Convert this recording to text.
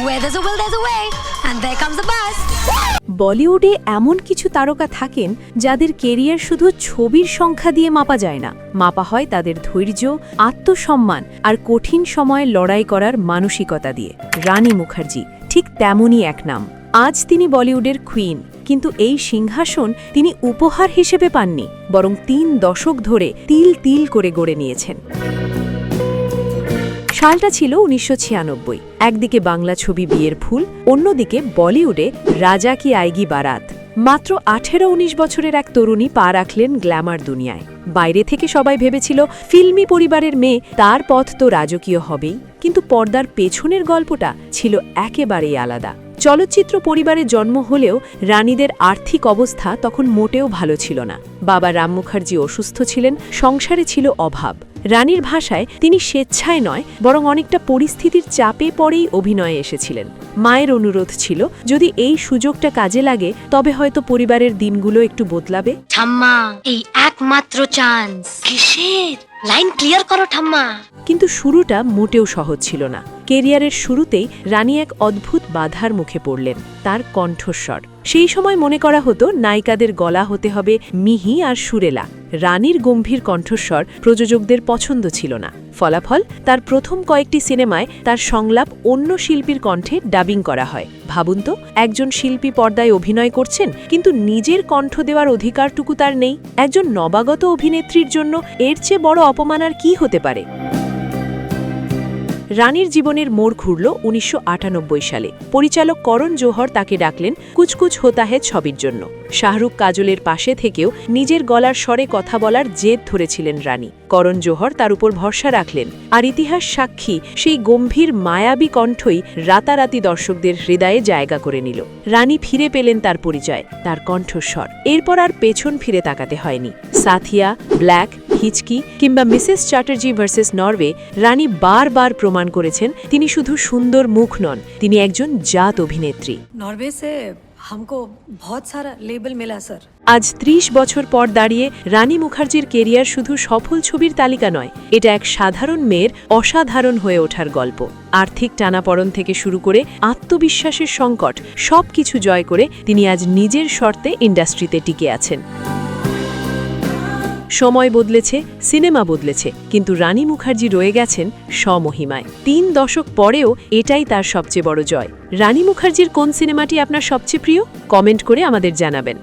where there's a will, there's a way. And there comes the bus. বলিউডে এমন কিছু তারকা থাকেন যাদের কেরিয়ার শুধু ছবির সংখ্যা দিয়ে মাপা যায় না, মাপা হয় তাদের ধৈর্য, আত্মসম্মান আর কঠিন সময়ে লড়াই করার মানসিকতা দিয়ে। রানী মুখার্জি ঠিক তেমনই এক নাম। আজ তিনি বলিউডের কুইন, কিন্তু এই সিংহাসন তিনি উপহার হিসেবে পাননি, বরং ৩ দশক ধরে তিল তিল করে গড়ে নিয়েছেন। সালটা ছিল ১৯৯৬। একদিকে বাংলা ছবি বিয়ের ফুল, অন্যদিকে বলিউডে রাজা কি আয়েগি বারাত। মাত্র ১৮-১৯ বছরের এক তরুণী পা রাখলেন গ্ল্যামার দুনিয়ায়। বাইরে থেকে সবাই ভেবেছিল ফিল্মি পরিবারের মেয়ে, তার পথ তো রাজকীয় হবেই, কিন্তু পর্দার পেছনের গল্পটা ছিল একেবারেই আলাদা। চলচ্চিত্র পরিবারে জন্ম হলেও রানীদের আর্থিক অবস্থা তখন মোটেও ভালো ছিল না। বাবা রাম মুখার্জি অসুস্থ ছিলেন, সংসারে ছিল অভাব। রানীর ভাষায় তিনি স্বেচ্ছায় নয়, বরং অনেকটা পরিস্থিতির চাপে পড়েই অভিনয়ে এসেছিলেন। মায়ের অনুরোধ ছিল যদি এই সুযোগটা কাজে লাগে তবে হয়তো পরিবারের দিনগুলো একটু বদলাবে। ঠাম্মা, এই একমাত্র চান্স। কিসের? লাইন ক্লিয়ার করো ঠাম্মা। কিন্তু শুরুটা মোটেও সহজ ছিল না। কেরিয়ারের শুরুতেই রানী এক অদ্ভুত বাধার মুখে পড়লেন, তার কণ্ঠস্বর। সেই সময় মনে করা হতো নায়িকাদের গলা হতে হবে মিহি আর সুরেলা। রানীর গম্ভীর কণ্ঠস্বর প্রযোজকদের পছন্দ ছিল না। ফলাফল, তার প্রথম কয়েকটি সিনেমায় তার সংলাপ অন্য শিল্পীর কণ্ঠে ডাবিং করা হয়। ভাবুন তো, একজন শিল্পী পর্দায় অভিনয় করছেন, কিন্তু নিজের কণ্ঠ দেওয়ার অধিকারটুকু তার নেই। একজন নবাগত অভিনেত্রীর জন্য এর চেয়ে বড় অপমান আর কী হতে পারে? রানীর জীবনের মোড় ঘুরল ১৯৯৮ সালে। পরিচালক করণ জোহর তাকে ডাকলেন কুছ কুছ হোতা হ্যায় ছবির জন্য। শাহরুখ কাজলের পাশে থেকেও নিজের গলার স্বরে কথা বলার জেদ ধরেছিলেন রানী। করণ জোহর তার উপর ভরসা রাখলেন, আর ইতিহাস সাক্ষী সেই গম্ভীর মায়াবী কণ্ঠই রাতারাতি দর্শকদের হৃদয়ে জায়গা করে নিল। রানী ফিরে পেলেন তার পরিচয়, তার কণ্ঠস্বর। এরপর আর পেছন ফিরে তাকাতে হয়নি। সাথিয়া, ব্ল্যাক, হিচকি কিংবা মিসেস চ্যাটার্জি ভার্সেস নরওয়ে, রানী বারবার প্রমাণ করেছেন তিনি শুধু সুন্দর মুখ নন, তিনি একজন জাত অভিনেত্রী। नॉर्वे से हमको बहुत सारा लेबल मिला सर। আজ ৩০ বছর পর দাঁড়িয়ে রানী মুখার্জির কেরিয়ার শুধু সফল ছবির তালিকা নয়, এটা এক সাধারণ মেয়ের অসাধারণ হয়ে ওঠার গল্প। আর্থিক টানাপড়ন থেকে শুরু করে আত্মবিশ্বাসের সংকট, সবকিছু জয় করে তিনি আজ নিজের শর্তে ইন্ডাস্ট্রিতে টিকে আছেন। সময় বদলেছে, সিনেমা বদলেছে, কিন্তু রানী মুখার্জি রয়ে গেছেন স্বমহিমায়। ৩ দশক পরেও এটাই তার সবচেয়ে বড় জয়। রানী মুখার্জির কোন সিনেমাটি আপনার সবচেয়ে প্রিয়? কমেন্ট করে আমাদের জানাবেন।